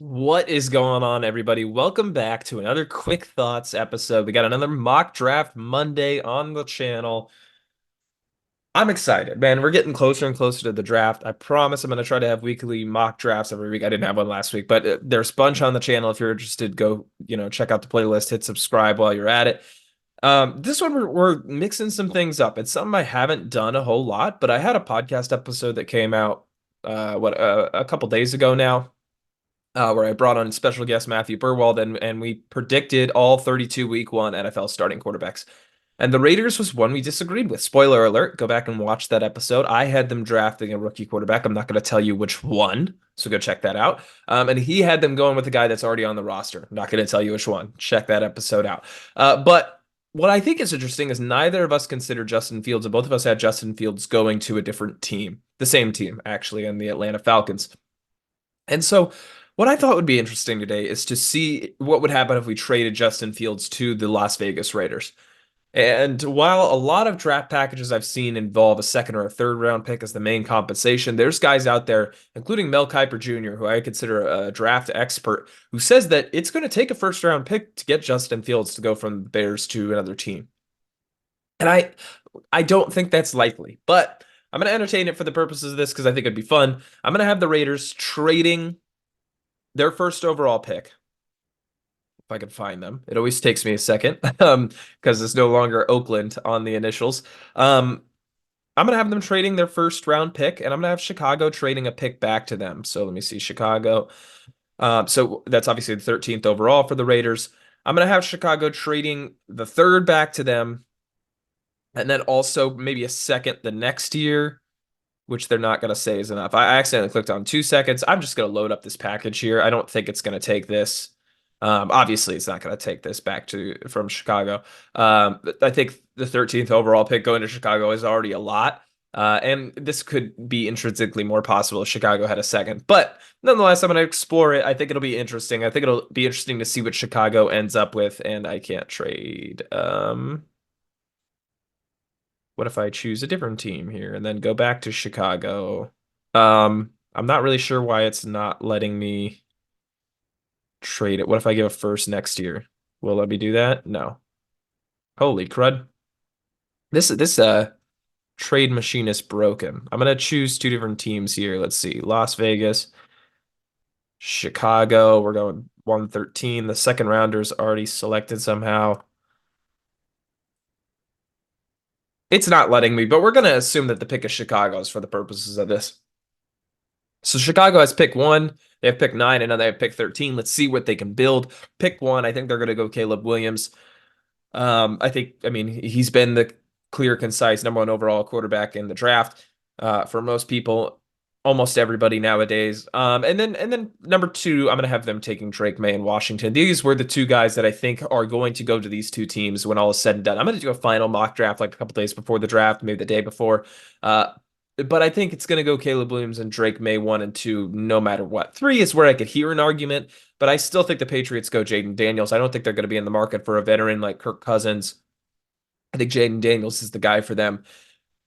What is going on, everybody? Welcome back to another Quick Thoughts episode. We got another mock draft Monday on the channel. I'm excited, man. We're getting closer and closer to the draft. I promise I'm going to try to have weekly mock drafts every week. I didn't have one last week, but there's a bunch on the channel. If you're interested, go, check out the playlist, hit subscribe while you're at it. This one we're mixing some things up. It's something I haven't done a whole lot, but I had a podcast episode that came out a couple days ago now where I brought on special guest Matthew Burwald and we predicted all 32 week one NFL starting quarterbacks. And the Raiders was one we disagreed with. Spoiler alert, go back and watch that episode. I had them drafting a rookie quarterback. I'm not going to tell you which one, so go check that out. And he had them going with a guy that's already on the roster. I'm not going to tell you which one. Check that episode out. But what I think is interesting is neither of us considered Justin Fields, and both of us had Justin Fields going to a different team, the same team, actually, in the Atlanta Falcons. And so what I thought would be interesting today is to see what would happen if we traded Justin Fields to the Las Vegas Raiders. And while a lot of draft packages I've seen involve a second or a third round pick as the main compensation, there's guys out there, including Mel Kiper Jr., who I consider a draft expert, who says that it's going to take a first round pick to get Justin Fields to go from the Bears to another team. And I don't think that's likely, but I'm going to entertain it for the purposes of this because I think it'd be fun. I'm going to have the Raiders trading their first overall pick, if I can find them. It always takes me a second because it's no longer Oakland on the initials. I'm going to have them trading their first round pick, and I'm going to have Chicago trading a pick back to them. So let me see, Chicago. So that's obviously the 13th overall for the Raiders. I'm going to have Chicago trading the third back to them, and then also maybe a second the next year, which they're not going to say is enough. I accidentally clicked on 2 seconds. I'm just going to load up this package here. I don't think it's going to take this. Obviously, it's not going to take this back from Chicago. I think the 13th overall pick going to Chicago is already a lot. And this could be intrinsically more possible if Chicago had a second. But nonetheless, I'm going to explore it. I think it'll be interesting. I think it'll be interesting to see what Chicago ends up with. And I can't trade. What if I choose a different team here and then go back to Chicago? I'm not really sure why it's not letting me trade it. What if I give a first next year? Will let me do that? No. Holy crud. This trade machine is broken. I'm gonna choose two different teams here. Let's see. Las Vegas, Chicago. We're going 113. The second rounder's already selected somehow. It's not letting me, but we're gonna assume that the pick is Chicago's for the purposes of this. So Chicago has pick one. They have pick nine, and now they have pick 13. Let's see what they can build. Pick one, I think they're going to go Caleb Williams. I mean, he's been the clear, concise number one overall quarterback in the draft for most people, almost everybody nowadays. And then number two, I'm going to have them taking Drake May in Washington. These were the two guys that I think are going to go to these two teams when all is said and done. I'm going to do a final mock draft like a couple days before the draft, maybe the day before. But I think it's going to go Caleb Williams and Drake May 1 and 2, no matter what. 3 is where I could hear an argument, but I still think the Patriots go Jayden Daniels. I don't think they're going to be in the market for a veteran like Kirk Cousins. I think Jayden Daniels is the guy for them.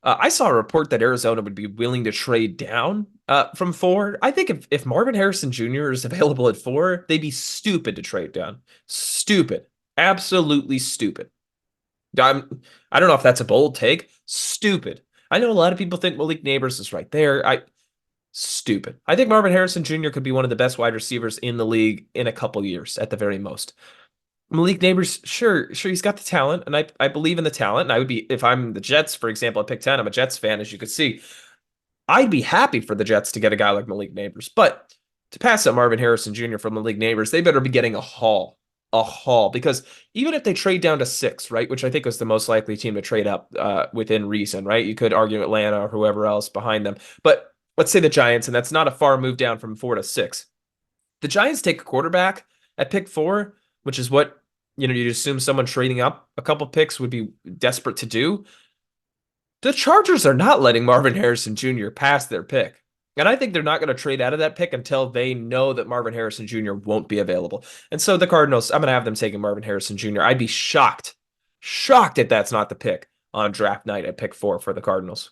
I saw a report that Arizona would be willing to trade down from 4. I think if Marvin Harrison Jr. is available at 4, they'd be stupid to trade down. Stupid. Absolutely stupid. I don't know if that's a bold take. Stupid. I know a lot of people think Malik Nabers is right there. Stupid. I think Marvin Harrison Jr. could be one of the best wide receivers in the league in a couple years at the very most. Malik Nabers, sure, he's got the talent, and I believe in the talent. And I would be, if I'm the Jets, for example, at pick 10, I'm a Jets fan, as you could see. I'd be happy for the Jets to get a guy like Malik Nabers. But to pass up Marvin Harrison Jr. from Malik Nabers, they better be getting a haul. A haul. Because even if they trade down to 6, right, which I think was the most likely team to trade up within reason, right? You could argue Atlanta or whoever else behind them. But let's say the Giants, and that's not a far move down from 4 to 6. The Giants take a quarterback at pick 4, which is what, you'd assume someone trading up a couple picks would be desperate to do. The Chargers are not letting Marvin Harrison Jr. pass their pick. And I think they're not going to trade out of that pick until they know that Marvin Harrison Jr. won't be available. And so the Cardinals, I'm going to have them taking Marvin Harrison Jr. I'd be shocked if that's not the pick on draft night at pick 4 for the Cardinals.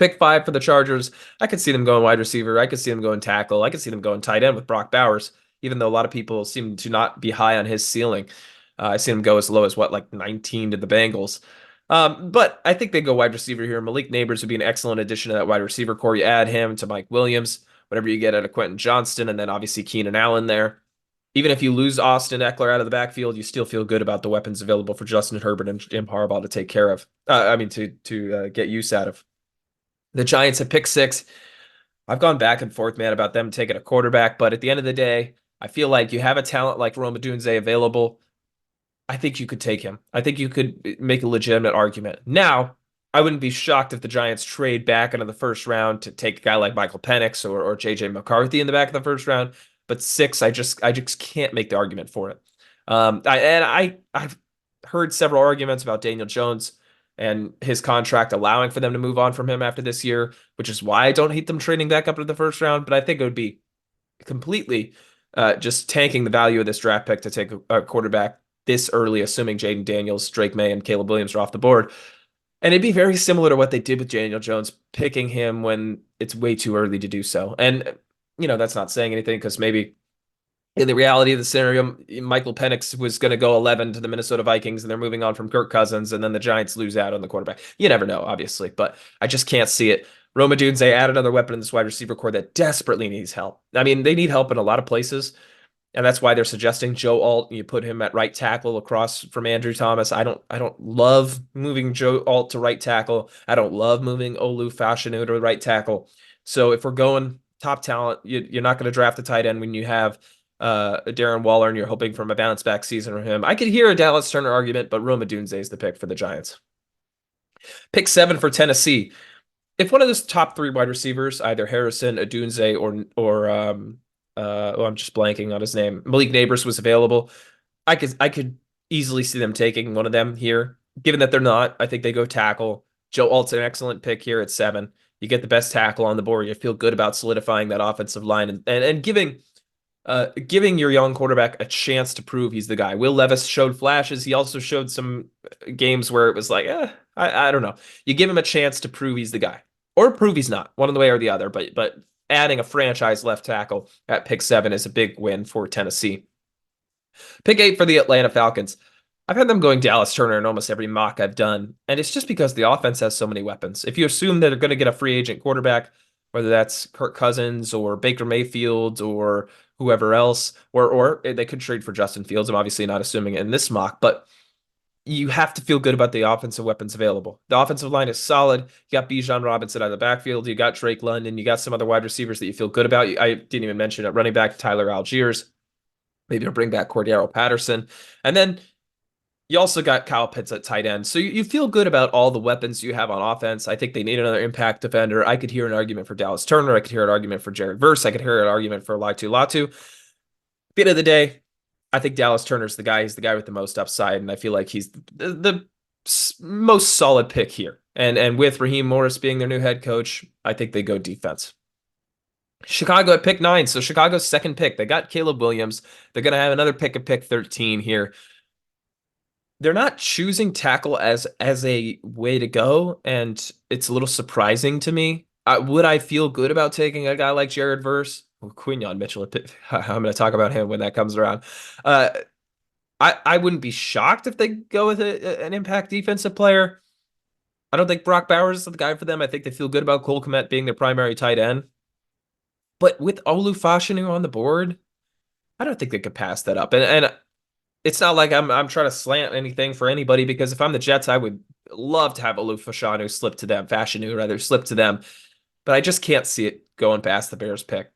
Pick 5 for the Chargers. I could see them going wide receiver. I could see them going tackle. I could see them going tight end with Brock Bowers, even though a lot of people seem to not be high on his ceiling. I see him go as low as what, like 19 to the Bengals. But I think they go wide receiver here. Malik Neighbors would be an excellent addition to that wide receiver core. You add him to Mike Williams, whatever you get out of Quentin Johnston, and then obviously Keenan Allen there. Even if you lose Austin Eckler out of the backfield, you still feel good about the weapons available for Justin Herbert and Jim Harbaugh to take care of. To get use out of. The Giants have pick 6. I've gone back and forth, man, about them taking a quarterback, but at the end of the day, I feel like you have a talent like Rome Odunze available. I think you could take him. I think you could make a legitimate argument. Now, I wouldn't be shocked if the Giants trade back into the first round to take a guy like Michael Penix or JJ McCarthy in the back of the first round. But 6, I just can't make the argument for it. I've heard several arguments about Daniel Jones and his contract allowing for them to move on from him after this year, which is why I don't hate them trading back up to the first round. But I think it would be completely just tanking the value of this draft pick to take a quarterback this early, assuming Jaden Daniels, Drake May, and Caleb Williams are off the board. And it'd be very similar to what they did with Daniel Jones, picking him when it's way too early to do so. And, that's not saying anything because maybe in the reality of the scenario, Michael Penix was going to go 11 to the Minnesota Vikings and they're moving on from Kirk Cousins, and then the Giants lose out on the quarterback. You never know, obviously, but I just can't see it. Rome Odunze add another weapon in this wide receiver core that desperately needs help. I mean, they need help in a lot of places. And that's why they're suggesting Joe Alt. You put him at right tackle across from Andrew Thomas. I don't love moving Joe Alt to right tackle. I don't love moving Olu Fashanu to right tackle. So if we're going top talent, you're not going to draft a tight end when you have Darren Waller and you're hoping for a bounce back season from him. I could hear a Dallas Turner argument, but Rome Odunze is the pick for the Giants. Pick 7 for Tennessee. If one of those top 3 wide receivers, either Harrison, Odunze, or I'm just blanking on his name, Malik Neighbors was available, I could easily see them taking one of them here. Given that they're not, I think they go tackle. Joe Alt's an excellent pick here at 7. You get the best tackle on the board. You feel good about solidifying that offensive line and giving your young quarterback a chance to prove he's the guy. Will Levis showed flashes. He also showed some games where it was like, I don't know. You give him a chance to prove he's the guy or prove he's not, one way or the other. But adding a franchise left tackle at pick 7 is a big win for Tennessee. Pick 8 for the Atlanta Falcons. I've had them going Dallas Turner in almost every mock I've done, and it's just because the offense has so many weapons. If you assume that they're going to get a free agent quarterback, whether that's Kirk Cousins or Baker Mayfield or whoever else, or they could trade for Justin Fields. I'm obviously not assuming it in this mock, but you have to feel good about the offensive weapons available. The offensive line is solid. You got Bijan Robinson out of the backfield. You got Drake London. You got some other wide receivers that you feel good about. I didn't even mention it. Running back Tyler Algiers. Maybe they'll bring back Cordero Patterson. And then you also got Kyle Pitts at tight end. So you feel good about all the weapons you have on offense. I think they need another impact defender. I could hear an argument for Dallas Turner. I could hear an argument for Jared Verse. I could hear an argument for Latu Latu. At the end of the day, I think Dallas Turner's the guy. He's the guy with the most upside, and I feel like he's the most solid pick here. And with Raheem Morris being their new head coach, I think they go defense. Chicago at pick 9. So Chicago's second pick. They got Caleb Williams. They're going to have another pick at pick 13 here. They're not choosing tackle as a way to go, and it's a little surprising to me. Would I feel good about taking a guy like Jared Verse? Well, Quinyon Mitchell, I'm going to talk about him when that comes around. I wouldn't be shocked if they go with an impact defensive player. I don't think Brock Bowers is the guy for them. I think they feel good about Cole Kmet being their primary tight end. But with Olu Fashanu on the board, I don't think they could pass that up. And it's not like I'm trying to slant anything for anybody, because if I'm the Jets, I would love to have Olu Fashanu slip to them. Fashanu rather slip to them. But I just can't see it going past the Bears pick.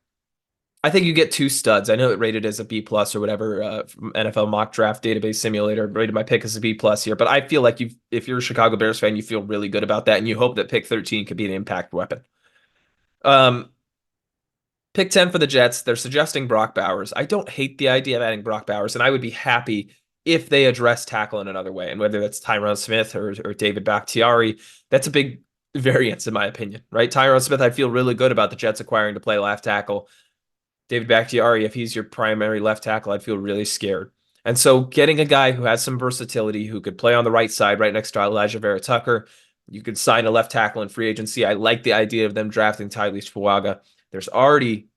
I think you get 2 studs. I know it rated as a B plus or whatever from NFL Mock Draft Database Simulator rated my pick as a B plus here. But I feel like if you're a Chicago Bears fan, you feel really good about that, and you hope that pick 13 could be an impact weapon. Pick 10 for the Jets. They're suggesting Brock Bowers. I don't hate the idea of adding Brock Bowers, and I would be happy if they address tackle in another way. And whether that's Tyron Smith or David Bakhtiari, that's a big variance in my opinion, right? Tyron Smith, I feel really good about the Jets acquiring to play left tackle. David Bakhtiari, if he's your primary left tackle, I'd feel really scared. And so getting a guy who has some versatility, who could play on the right side right next to Elijah Vera Tucker, You could sign a left tackle in free agency. I like the idea of them drafting Tyrese Fuaga. There's already,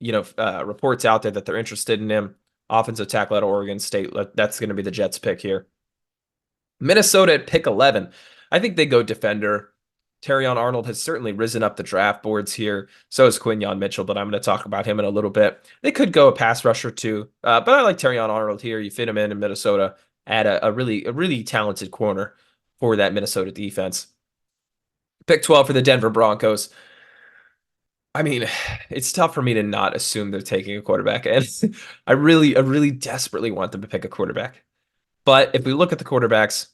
reports out there that they're interested in him. Offensive tackle at Oregon State. That's going to be the Jets pick here. Minnesota at pick 11. I think they go defender. Terrion Arnold has certainly risen up the draft boards here. So is Quinyon Mitchell, but I'm going to talk about him in a little bit. They could go a pass rusher too, but I like Terrion Arnold here. You fit him in Minnesota, add a really talented corner for that Minnesota defense. Pick 12 for the Denver Broncos. I mean, it's tough for me to not assume they're taking a quarterback, and I really desperately want them to pick a quarterback. But if we look at the quarterbacks,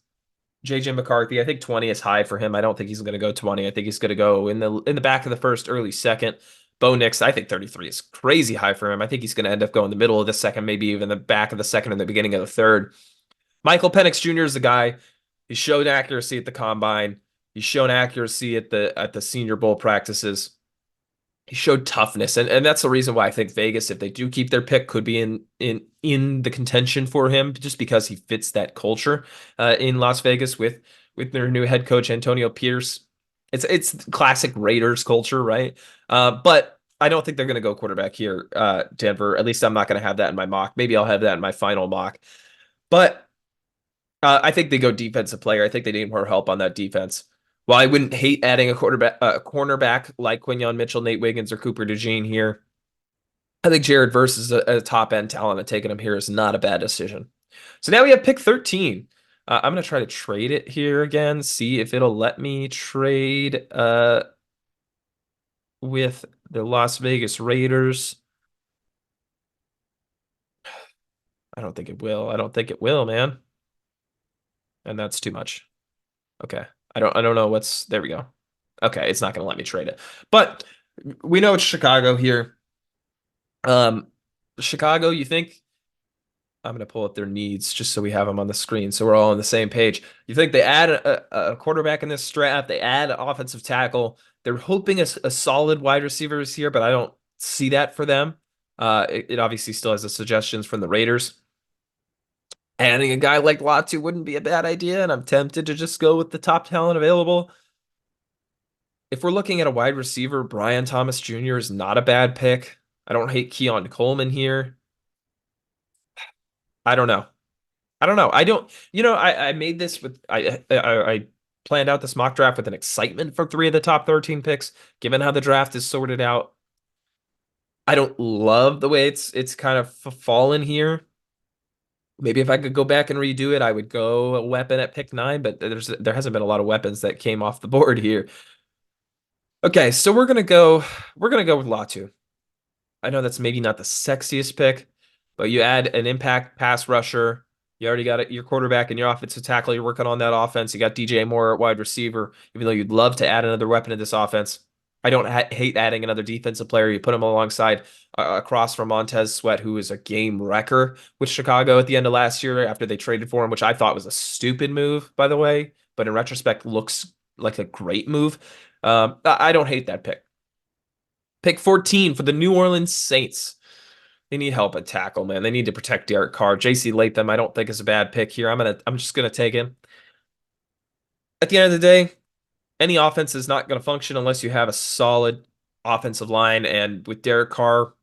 JJ McCarthy, I think 20 is high for him. I don't think he's going to go 20. I think he's going to go in the back of the first, early second. Bo Nix, I think 33 is crazy high for him. I think he's going to end up going the middle of the second, maybe even the back of the second and the beginning of the third. Michael Penix Jr. is the guy. He showed accuracy at the combine. He's shown accuracy at the Senior Bowl practices. He showed toughness, and that's the reason why I think Vegas, if they do keep their pick, could be in the contention for him, just because he fits that culture in Las Vegas with their new head coach Antonio Pierce. It's classic Raiders culture, right? But I don't think they're going to go quarterback here, Denver. At least I'm not going to have that in my mock. Maybe I'll have that in my final mock. But I think they go defensive player. I think they need more help on that defense. While I wouldn't hate adding a cornerback like Quinyon Mitchell, Nate Wiggins, or Cooper DeJean here, I think Jared Verse is a top end talent, and taking him here is not a bad decision. So now we have pick 13. I'm going to try to trade it here again, see if it'll let me trade with the Las Vegas Raiders. I don't think it will. I don't think it will, man. And that's too much. Okay. I don't know what's there we go. Okay, it's not going to let me trade it. But we know it's Chicago here. Chicago, you think I'm going to pull up their needs just so we have them on the screen so we're all on the same page. You think they add a quarterback in this draft, they add an offensive tackle. They're hoping a solid wide receiver is here, but I don't see that for them. It obviously still has the suggestions from the Raiders. Adding a guy like Latu wouldn't be a bad idea, and I'm tempted to just go with the top talent available. If we're looking at a wide receiver, Brian Thomas Jr. is not a bad pick. I don't hate Keon Coleman here. I don't know. I don't know. I don't, I made this with, I planned out this mock draft with an excitement for 3 of the top 13 picks, given how the draft is sorted out. I don't love the way it's kind of fallen here. Maybe if I could go back and redo it, I would go a weapon at pick 9, but there hasn't been a lot of weapons that came off the board here. Okay, so we're gonna go with Latu. I know that's maybe not the sexiest pick, but you add an impact pass rusher. You already got your quarterback and your offensive tackle. You're working on that offense. You got DJ Moore at wide receiver, even though you'd love to add another weapon to this offense. I don't hate adding another defensive player. You put him alongside across from Montez Sweat, who is a game wrecker with Chicago at the end of last year after they traded for him, which I thought was a stupid move, by the way, but in retrospect looks like a great move. I don't hate that pick. Pick 14 for the New Orleans Saints. They need help at tackle, man. They need to protect Derek Carr. JC Latham, I don't think is a bad pick here. I'm just gonna take him. At the end of the day, any offense is not going to function unless you have a solid offensive line. And with Derek Carr,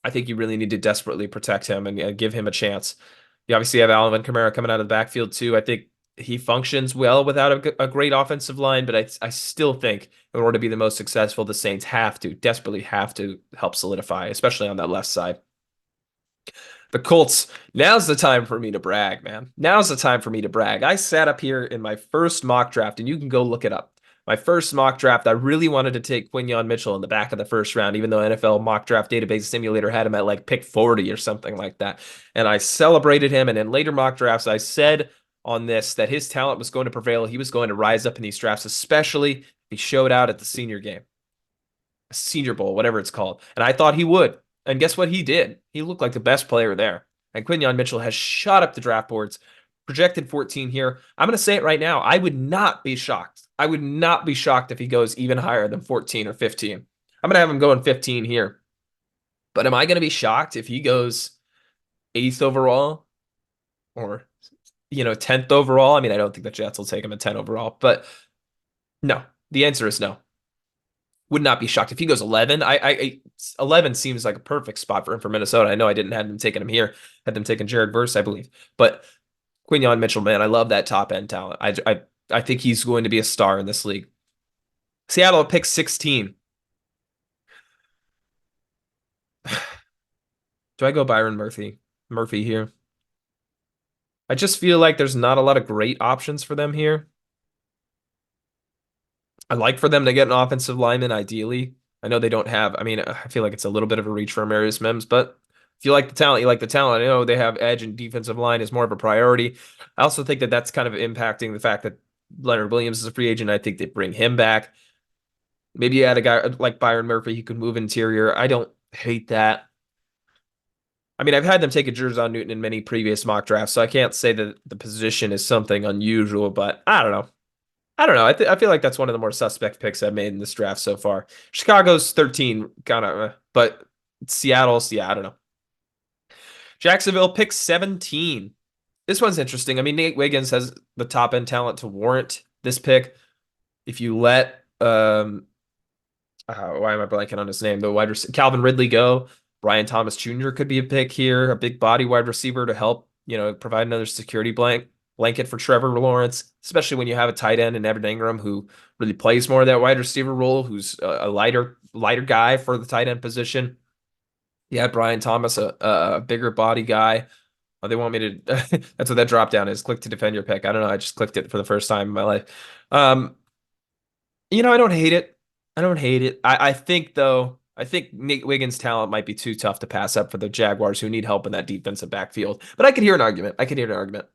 I think you really need to desperately protect him and give him a chance. You obviously have Alvin Kamara coming out of the backfield too. I think he functions well without a great offensive line, but I still think in order to be the most successful, the Saints desperately have to help solidify, especially on that left side. The Colts, now's the time for me to brag, man. Now's the time for me to brag. I sat up here in my first mock draft, and you can go look it up. My first mock draft, I really wanted to take Quinyon Mitchell in the back of the first round, even though NFL Mock Draft Database Simulator had him at like pick 40 or something like that. And I celebrated him. And in later mock drafts, I said on this that his talent was going to prevail. He was going to rise up in these drafts, especially if he showed out at the senior game, Senior Bowl, whatever it's called. And I thought he would. And guess what he did? He looked like the best player there. And Quinyon Mitchell has shot up the draft boards, projected 14 here. I'm going to say it right now. I would not be shocked. I would not be shocked if he goes even higher than 14 or 15. I'm going to have him going 15 here. But am I going to be shocked if he goes 8th overall or 10th overall? I mean, I don't think the Jets will take him at 10 overall, but No. The answer is no. Would not be shocked if he goes 11. 11 seems like a perfect spot for him for Minnesota. I know I didn't have them taking him here, had them taking Jared Verse, I believe. But Quinyon Mitchell, man, I love that top end talent. I think he's going to be a star in this league. Seattle pick 16. Do I go Byron Murphy here? I just feel like there's not a lot of great options for them here. I'd like for them to get an offensive lineman, ideally. I know they don't have, I mean, I feel like it's a little bit of a reach for Marius Mims, but if you like the talent, you like the talent. I know they have edge and defensive line is more of a priority. I also think that that's kind of impacting the fact that Leonard Williams is a free agent. I think they bring him back. Maybe you add a guy like Byron Murphy, he could move interior. I don't hate that. I mean, I've had them take a Jerzon Newton in many previous mock drafts, so I can't say that the position is something unusual, but I don't know. I don't know. I feel like that's one of the more suspect picks I've made in this draft so far. Chicago's 13, kind of, but Seattle's, yeah, I don't know. Jacksonville picks 17. This one's interesting. I mean, Nate Wiggins has the top end talent to warrant this pick. If you let why am I blanking on his name? The wide receiver Calvin Ridley go. Brian Thomas Jr. could be a pick here, a big body wide receiver to help, provide another security blanket for Trevor Lawrence, especially when you have a tight end in Evan Ingram who really plays more of that wide receiver role, who's a lighter guy for the tight end position. Yeah, Brian Thomas, a bigger body guy. They want me to. That's what that drop down is. Click to defend your pick. I don't know. I just clicked it for the first time in my life. Um, I don't hate it. I don't hate it. I think though, I think Nate Wiggins' talent might be too tough to pass up for the Jaguars, who need help in that defensive backfield. But I could hear an argument. I could hear an argument.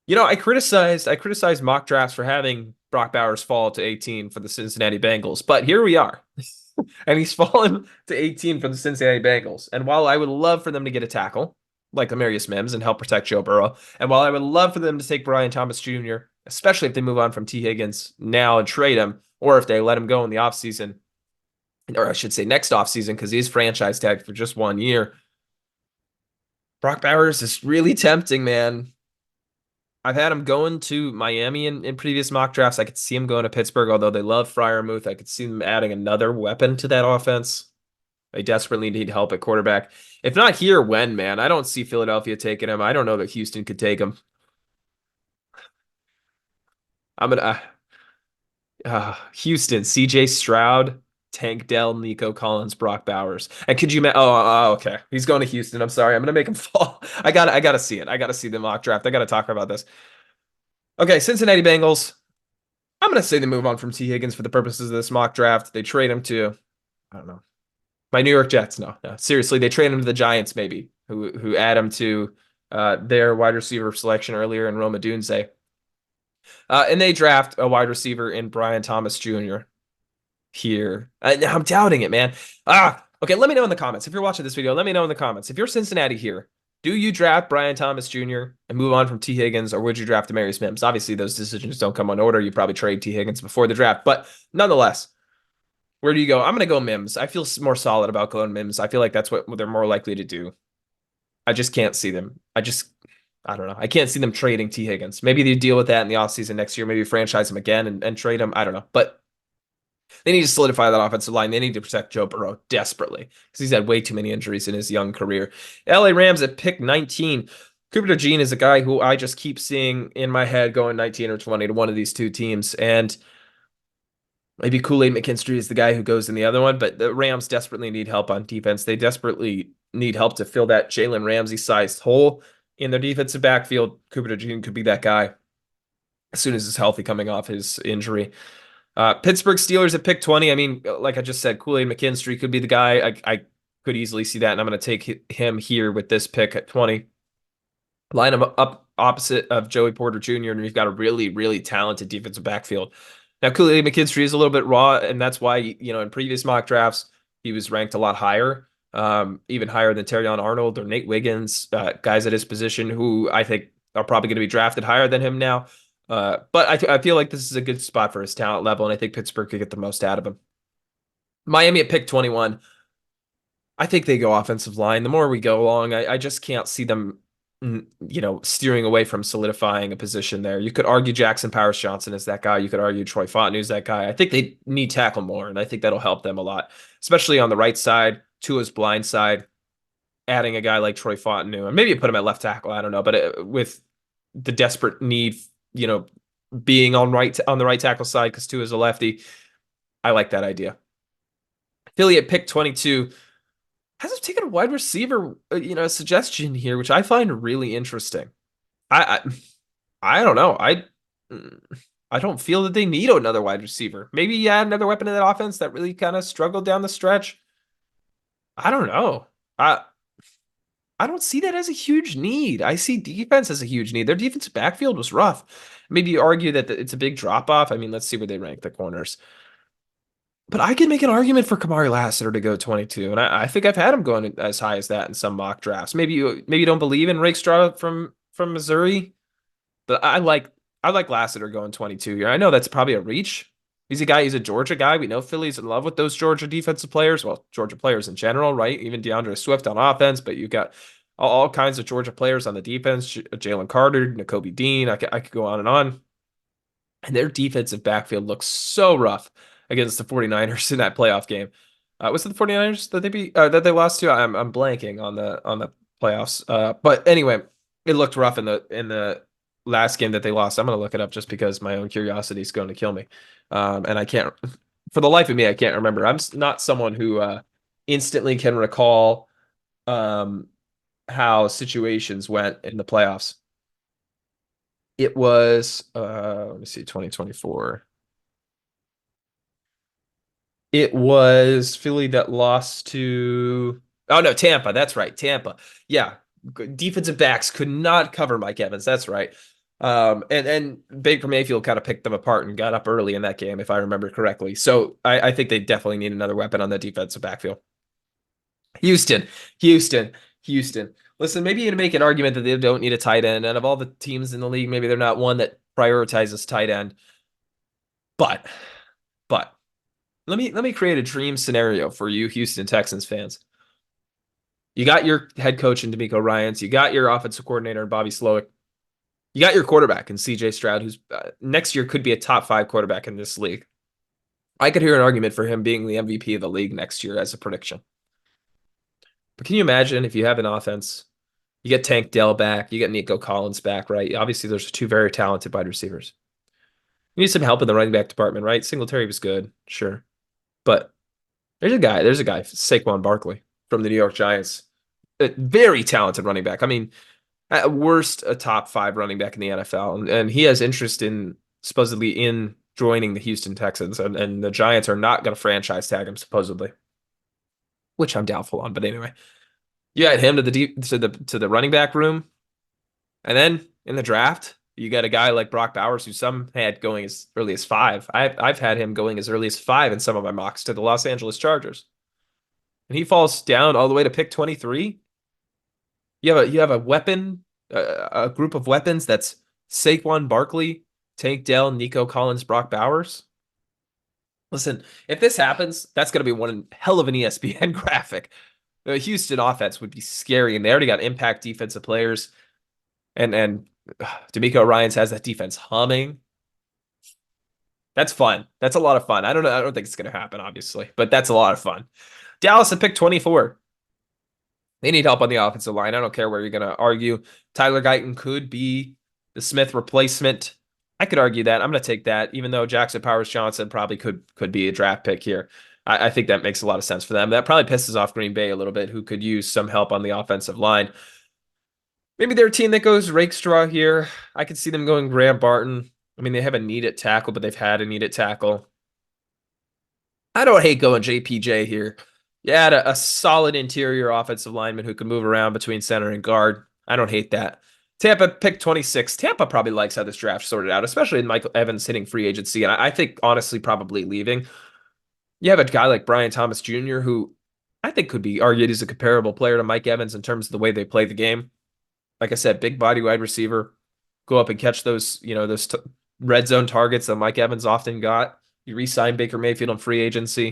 I criticized mock drafts for having Brock Bowers fall to 18 for the Cincinnati Bengals, but here we are. And he's fallen to 18 for the Cincinnati Bengals. And while I would love for them to get a tackle like Amarius Mims and help protect Joe Burrow, and while I would love for them to take Brian Thomas Jr., especially if they move on from T. Higgins now and trade him, or if they let him go in the offseason, or I should say next offseason, because he's franchise tagged for just 1 year. Brock Bowers is really tempting, man. I've had him going to Miami in previous mock drafts. I could see him going to Pittsburgh, although they love Freiermuth. I could see them adding another weapon to that offense. They desperately need help at quarterback. If not here, when, man? I don't see Philadelphia taking him. I don't know that Houston could take him. I'm gonna Houston, CJ Stroud, Tank Dell, Nico Collins, Brock Bowers. And could you okay. He's going to Houston. I'm sorry. I'm gonna make him fall. I gotta see it. I gotta see the mock draft. I gotta talk about this. Okay, Cincinnati Bengals. I'm gonna say they move on from T. Higgins for the purposes of this mock draft. They trade him to, I don't know, my New York Jets. No, seriously, they trade him to the Giants, maybe, who add him to their wide receiver selection earlier in Roma Dunze. And they draft a wide receiver in Brian Thomas Jr. here. I'm doubting it, man. Okay. Let me know in the comments. If you're watching this video, let me know in the comments. If you're Cincinnati here, do you draft Brian Thomas Jr. and move on from T. Higgins, or would you draft Amarius Mims? Obviously, those decisions don't come on order. You probably trade T. Higgins before the draft, but nonetheless, where do you go? I'm going to go Mims. I feel more solid about going Mims. I feel like that's what they're more likely to do. I just can't see them. I don't know. I can't see them trading T. Higgins. Maybe they deal with that in the offseason next year. Maybe franchise him again and trade him. I don't know. But they need to solidify that offensive line. They need to protect Joe Burrow desperately because he's had way too many injuries in his young career. LA Rams at pick 19. Cooper DeJean is a guy who I just keep seeing in my head going 19 or 20 to one of these two teams. And maybe Kool-Aid McKinstry is the guy who goes in the other one, but the Rams desperately need help on defense. They desperately need help to fill that Jalen Ramsey-sized hole in their defensive backfield. Cooper DeJean could be that guy as soon as he's healthy coming off his injury. Pittsburgh Steelers at pick 20. I mean, like I just said, Kool-Aid McKinstry could be the guy. I could easily see that, and I'm going to take him here with this pick at 20. Line him up opposite of Joey Porter Jr., and we've got a really, really talented defensive backfield. Now, Kool-Aid McKinstry is a little bit raw, and that's why, in previous mock drafts, he was ranked a lot higher, even higher than Terrion Arnold or Nate Wiggins, guys at his position who I think are probably going to be drafted higher than him now. But I feel like this is a good spot for his talent level, and I think Pittsburgh could get the most out of him. Miami at pick 21. I think they go offensive line. The more we go along, I just can't see them steering away from solidifying a position there. You could argue Jackson Powers Johnson is that guy. You could argue Troy Fontenot is that guy. I think they need tackle more, and I think that'll help them a lot, especially on the right side, Tua's blind side. Adding a guy like Troy Fontenot, and maybe you put him at left tackle. I don't know, but with the desperate need, you know, being on the right tackle side because Tua is a lefty, I like that idea. Philly at pick 22 has taken a wide receiver, suggestion here, which I find really interesting. I I don't know. I don't feel that they need another wide receiver. Maybe you add another weapon in that offense that really kind of struggled down the stretch. I don't know. I don't see that as a huge need. I see defense as a huge need. Their defensive backfield was rough. Maybe you argue that it's a big drop off. I mean, let's see where they rank the corners. But I can make an argument for Kamari Lassiter to go 22, and I think I've had him going as high as that in some mock drafts. Maybe you don't believe in Rakestraw from Missouri, but I like Lassiter going 22 here. I know that's probably a reach. He's a Georgia guy. We know Philly's in love with those Georgia defensive players. Well, Georgia players in general, right? Even DeAndre Swift on offense, but you've got all kinds of Georgia players on the defense. Jalen Carter, Nakobe Dean. I could go on and on. And their defensive backfield looks so rough against the 49ers in that playoff game. Was it the 49ers that they lost to? I'm blanking on the playoffs. But anyway, it looked rough in the last game that they lost. I'm going to look it up just because my own curiosity is going to kill me. And I can't, for the life of me, I can't remember. I'm not someone who instantly can recall how situations went in the playoffs. It was, let me see, 2024. It was Philly that lost to, oh no, Tampa. That's right, Tampa. Yeah, defensive backs could not cover Mike Evans. That's right. And Baker Mayfield kind of picked them apart and got up early in that game, if I remember correctly. So I think they definitely need another weapon on the defensive backfield. Houston, Houston, Houston. Listen, maybe you can make an argument that they don't need a tight end, and of all the teams in the league, maybe they're not one that prioritizes tight end. But, but let me create a dream scenario for you, Houston Texans fans. You got your head coach in DeMeco Ryans. You got your offensive coordinator in Bobby Slowick. You got your quarterback in CJ Stroud, who's next year could be a top 5 quarterback in this league. I could hear an argument for him being the MVP of the league next year as a prediction. But can you imagine if you have an offense, you get Tank Dell back, you get Nico Collins back, right? Obviously, those are 2 very talented wide receivers. You need some help in the running back department, right? Singletary was good, sure. But there's a guy, Saquon Barkley from the New York Giants. A very talented running back. I mean, at worst, a top 5 running back in the NFL. And he has interest in supposedly in joining the Houston Texans. And the Giants are not going to franchise tag him, supposedly, which I'm doubtful on. But anyway, you add him to the running back room. And then in the draft, you got a guy like Brock Bowers, who some had going as early as 5. I've had him going as early as 5 in some of my mocks to the Los Angeles Chargers. And he falls down all the way to pick 23. You have a weapon, a group of weapons that's Saquon Barkley, Tank Dell, Nico Collins, Brock Bowers. Listen, if this happens, that's going to be one hell of an ESPN graphic. The Houston offense would be scary, and they already got impact defensive players, and DeMeco Ryans has that defense humming. That's fun. That's a lot of fun. I don't know. I don't think it's going to happen, obviously, but that's a lot of fun. Dallas at pick 24. They need help on the offensive line. I don't care where you're going to argue. Tyler Guyton could be the Smith replacement. I could argue that. I'm going to take that, even though Jackson Powers Johnson probably could be a draft pick here. I think that makes a lot of sense for them. That probably pisses off Green Bay a little bit, who could use some help on the offensive line. Maybe they're a team that goes Rakestraw here. I could see them going Graham Barton. I mean, they have a need at tackle, but they've had a need at tackle. I don't hate going JPJ here. You add a solid interior offensive lineman who can move around between center and guard. I don't hate that. Tampa pick 26. Tampa probably likes how this draft sorted out, especially in Michael Evans hitting free agency. And I think, honestly, probably leaving. You have a guy like Brian Thomas Jr., who I think could be argued as a comparable player to Mike Evans in terms of the way they play the game. Like I said, big body wide receiver. Go up and catch those red zone targets that Mike Evans often got. You re-sign Baker Mayfield on free agency.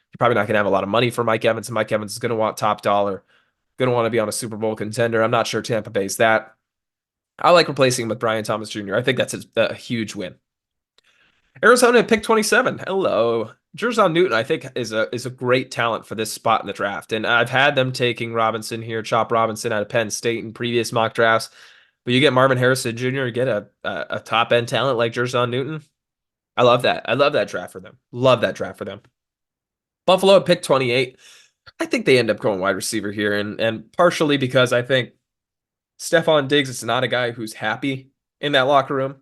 You're probably not going to have a lot of money for Mike Evans, and Mike Evans is going to want top dollar, going to want to be on a Super Bowl contender. I'm not sure Tampa Bay's that. I like replacing him with Brian Thomas Jr. I think that's a huge win. Arizona pick 27. Hello. Jer'Zhan Newton, I think, is a great talent for this spot in the draft. And I've had them taking Robinson here, Chop Robinson out of Penn State in previous mock drafts. But you get Marvin Harrison Jr., you get a top end talent like Jer'Zhan Newton. I love that. I love that draft for them. Love that draft for them. Buffalo at pick 28. I think they end up going wide receiver here, and partially because I think Stefon Diggs is not a guy who's happy in that locker room.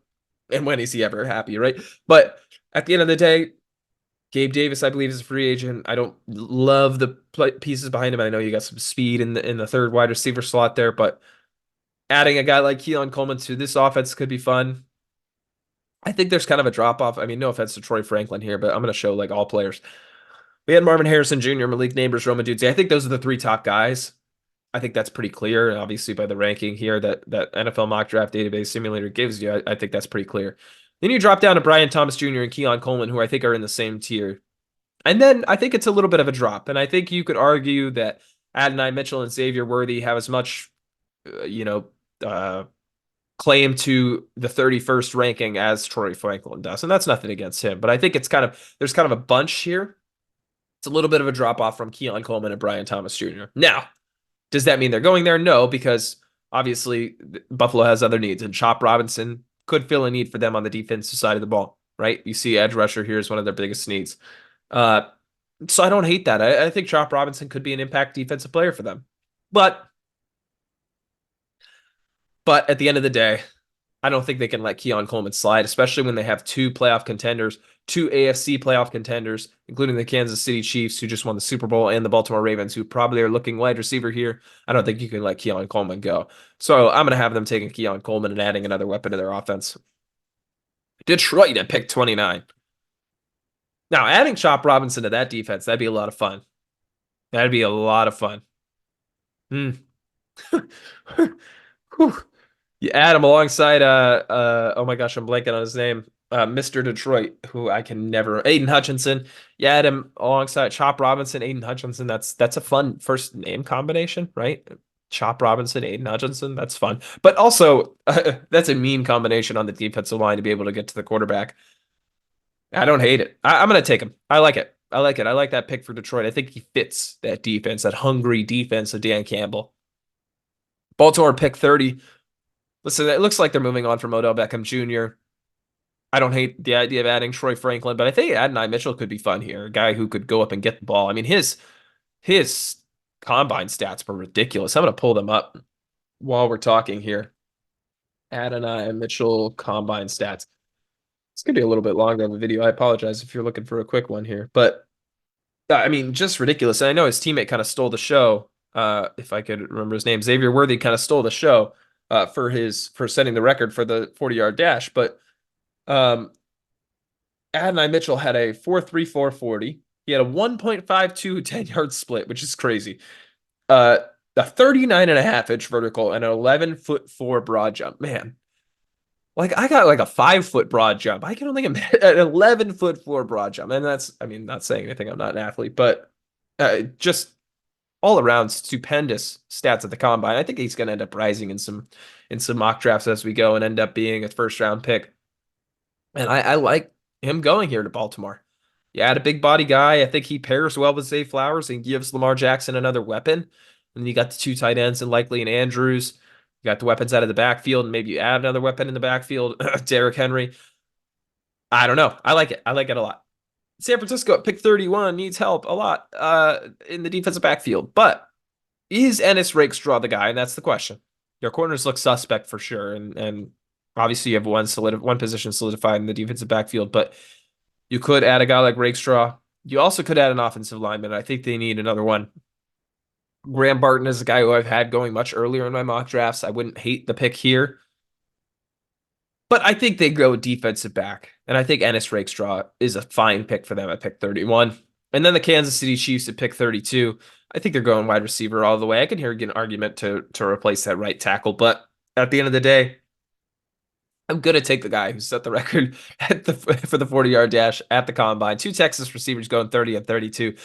And when is he ever happy, right? But at the end of the day, Gabe Davis, I believe, is a free agent. I don't love the pieces behind him. I know you got some speed in the third wide receiver slot there, but adding a guy like Keon Coleman to this offense could be fun. I think there's kind of a drop off. I mean, no offense to Troy Franklin here, but I'm going to show like all players. We had Marvin Harrison Jr., Malik Neighbors, Roma Dudesy. I think those are the three top guys. I think that's pretty clear. And obviously, by the ranking here that NFL mock draft database simulator gives you, I think that's pretty clear. Then you drop down to Brian Thomas Jr. and Keon Coleman, who I think are in the same tier. And then I think it's a little bit of a drop. And I think you could argue that Adonai Mitchell and Xavier Worthy have as much, claim to the 31st ranking as Troy Franklin does. And that's nothing against him. But I think there's kind of a bunch here. It's a little bit of a drop off from Keon Coleman and Brian Thomas Jr. Now, does that mean they're going there? No, because obviously Buffalo has other needs, and Chop Robinson could fill a need for them on the defensive side of the ball, right? You see edge rusher here is one of their biggest needs. So I don't hate that. I think Chop Robinson could be an impact defensive player for them. But at the end of the day, I don't think they can let Keon Coleman slide, especially when they have two playoff contenders, two AFC playoff contenders, including the Kansas City Chiefs, who just won the Super Bowl, and the Baltimore Ravens, who probably are looking wide receiver here. I don't think you can let Keon Coleman go. So I'm going to have them taking Keon Coleman and adding another weapon to their offense. Detroit at pick 29. Now, adding Chop Robinson to that defense, that'd be a lot of fun. That'd be a lot of fun. You add him alongside oh my gosh, I'm blanking on his name. Mr. Detroit, who I can never Aiden Hutchinson. You add him alongside Chop Robinson, Aiden Hutchinson. That's a fun first name combination, right? Chop Robinson, Aiden Hutchinson. That's fun. But also, that's a mean combination on the defensive line to be able to get to the quarterback. I don't hate it. I'm going to take him. I like it. I like it. I like that pick for Detroit. I think he fits that defense, that hungry defense of Dan Campbell. Baltimore pick 30. Listen, it looks like they're moving on from Odell Beckham Jr. I don't hate the idea of adding Troy Franklin, but I think Adonai Mitchell could be fun here. A guy who could go up and get the ball. I mean, his combine stats were ridiculous. I'm going to pull them up while we're talking here. Adonai Mitchell combine stats. It's going to be a little bit longer of a video. I apologize if you're looking for a quick one here. But, I mean, just ridiculous. And I know his teammate kind of stole the show. If I could remember his name. Xavier Worthy kind of stole the show for setting the record for the 40-yard dash. But Adonai Mitchell had a 4.34 40. He had a 1.52 10-yard split, which is crazy. A 39.5-inch vertical and an 11'4" broad jump. Man, like I got like a 5-foot broad jump. I can only get an 11'4" broad jump. And that's, I mean, not saying anything. I'm not an athlete, but just all around stupendous stats at the combine. I think he's going to end up rising in some mock drafts as we go and end up being a first round pick. And I like him going here to Baltimore. You add a big body guy. I think he pairs well with Zay Flowers and gives Lamar Jackson another weapon. And then you got the two tight ends and Likely and Andrews. You got the weapons out of the backfield, and maybe you add another weapon in the backfield, Derrick Henry. I don't know. I like it. I like it a lot. San Francisco at pick 31 needs help a lot in the defensive backfield. But is Ennis Rakestraw the guy? And that's the question. Your corners look suspect for sure. And obviously you have one position solidified in the defensive backfield. But you could add a guy like Rakestraw. You also could add an offensive lineman. I think they need another one. Graham Barton is a guy who I've had going much earlier in my mock drafts. I wouldn't hate the pick here. But I think they go defensive back. And I think Ennis Rakestraw is a fine pick for them at pick 31. And then the Kansas City Chiefs at pick 32. I think they're going wide receiver all the way. I can hear an argument to replace that right tackle. But at the end of the day, I'm going to take the guy who set the record for the 40-yard dash at the combine. Two Texas receivers going 30 and 32.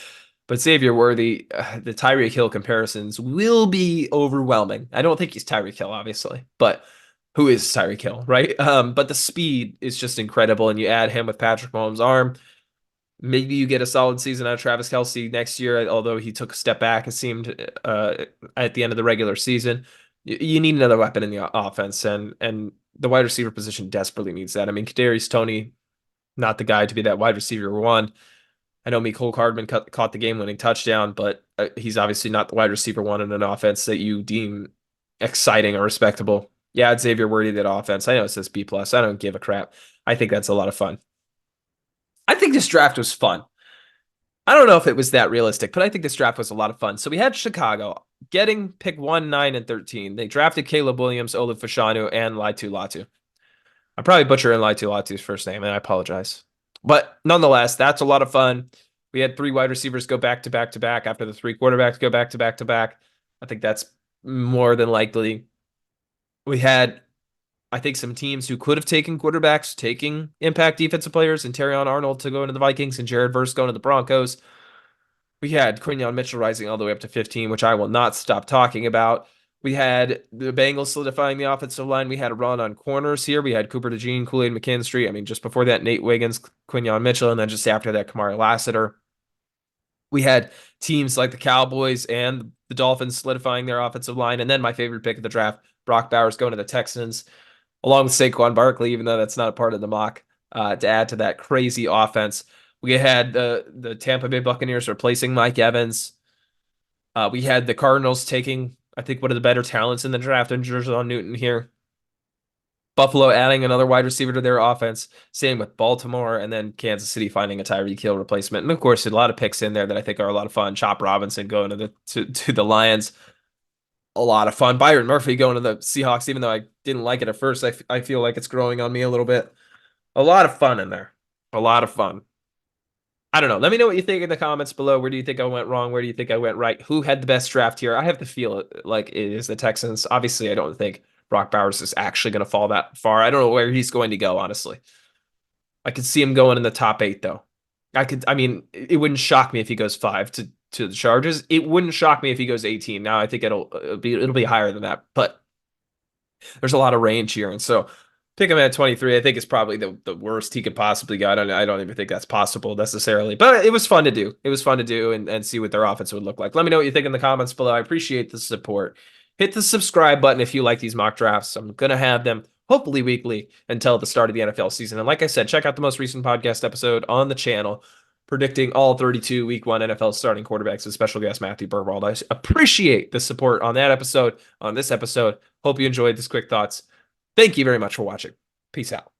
But Xavier Worthy, the Tyreek Hill comparisons will be overwhelming. I don't think he's Tyreek Hill, obviously. But who is Tyreek Hill, right? But the speed is just incredible, and you add him with Patrick Mahomes' arm. Maybe you get a solid season out of Travis Kelce next year, although he took a step back, it seemed, at the end of the regular season. You need another weapon in the offense, and the wide receiver position desperately needs that. I mean, Kadarius Toney, not the guy to be that wide receiver one. I know Mecole Hardman caught the game-winning touchdown, but he's obviously not the wide receiver one in an offense that you deem exciting or respectable. Yeah, it's Xavier Worthy that offense. I know it says B plus. I don't give a crap. I think that's a lot of fun. I think this draft was fun. I don't know if it was that realistic, but I think this draft was a lot of fun. So we had Chicago getting pick 1, 9, and 13. They drafted Caleb Williams, Olu Fashanu, and Laitu Latu. I'm probably butchering Laitu Latu's first name, and I apologize. But nonetheless, that's a lot of fun. We had 3 wide receivers go back to back to back after the 3 quarterbacks go back to back to back. I think that's more than likely. We had, I think, some teams who could have taken quarterbacks taking impact defensive players, and Terrion Arnold to go into the Vikings and Jared Verse going to the Broncos. We had Quinyon Mitchell rising all the way up to 15, which I will not stop talking about. We had the Bengals solidifying the offensive line. We had a run on corners here. We had Cooper DeJean, Kool-Aid McKinstry. I mean, just before that, Nate Wiggins, Quinyon Mitchell, and then just after that, Kamari Lassiter. We had teams like the Cowboys and the Dolphins solidifying their offensive line. And then my favorite pick of the draft, Brock Bowers going to the Texans, along with Saquon Barkley, even though that's not a part of the mock, to add to that crazy offense. We had the Tampa Bay Buccaneers replacing Mike Evans. We had the Cardinals taking, I think, one of the better talents in the draft in Jer'Zhan Newton here. Buffalo adding another wide receiver to their offense. Same with Baltimore, and then Kansas City finding a Tyreek Hill replacement. And of course, a lot of picks in there that I think are a lot of fun. Chop Robinson going to the Lions, a lot of fun. Byron Murphy going to the Seahawks, even though I didn't like it at first. I feel like it's growing on me a little bit. A lot of fun in there. A lot of fun. I don't know. Let me know what you think in the comments below. Where do you think I went wrong? Where do you think I went right? Who had the best draft here? I have to feel like it is the Texans. Obviously, I don't think Brock Bowers is actually going to fall that far. I don't know where he's going to go, honestly. I could see him going in the top 8, though. I mean, it wouldn't shock me if he goes 5 to the Chargers. It wouldn't shock me if he goes 18. Now, I think it'll be higher than that, but there's a lot of range here. And so pick him at 23, I think is probably the worst he could possibly get. I don't even think that's possible necessarily, but it was fun to do. It was fun to do and see what their offense would look like. Let me know what you think in the comments below. I appreciate the support. Hit the subscribe button if you like these mock drafts. I'm going to have them hopefully weekly until the start of the NFL season. And like I said, check out the most recent podcast episode on the channel predicting all 32 week 1 NFL starting quarterbacks with special guest Matthew Burwald. I appreciate the support on that episode, on this episode. Hope you enjoyed this quick thoughts. Thank you very much for watching. Peace out.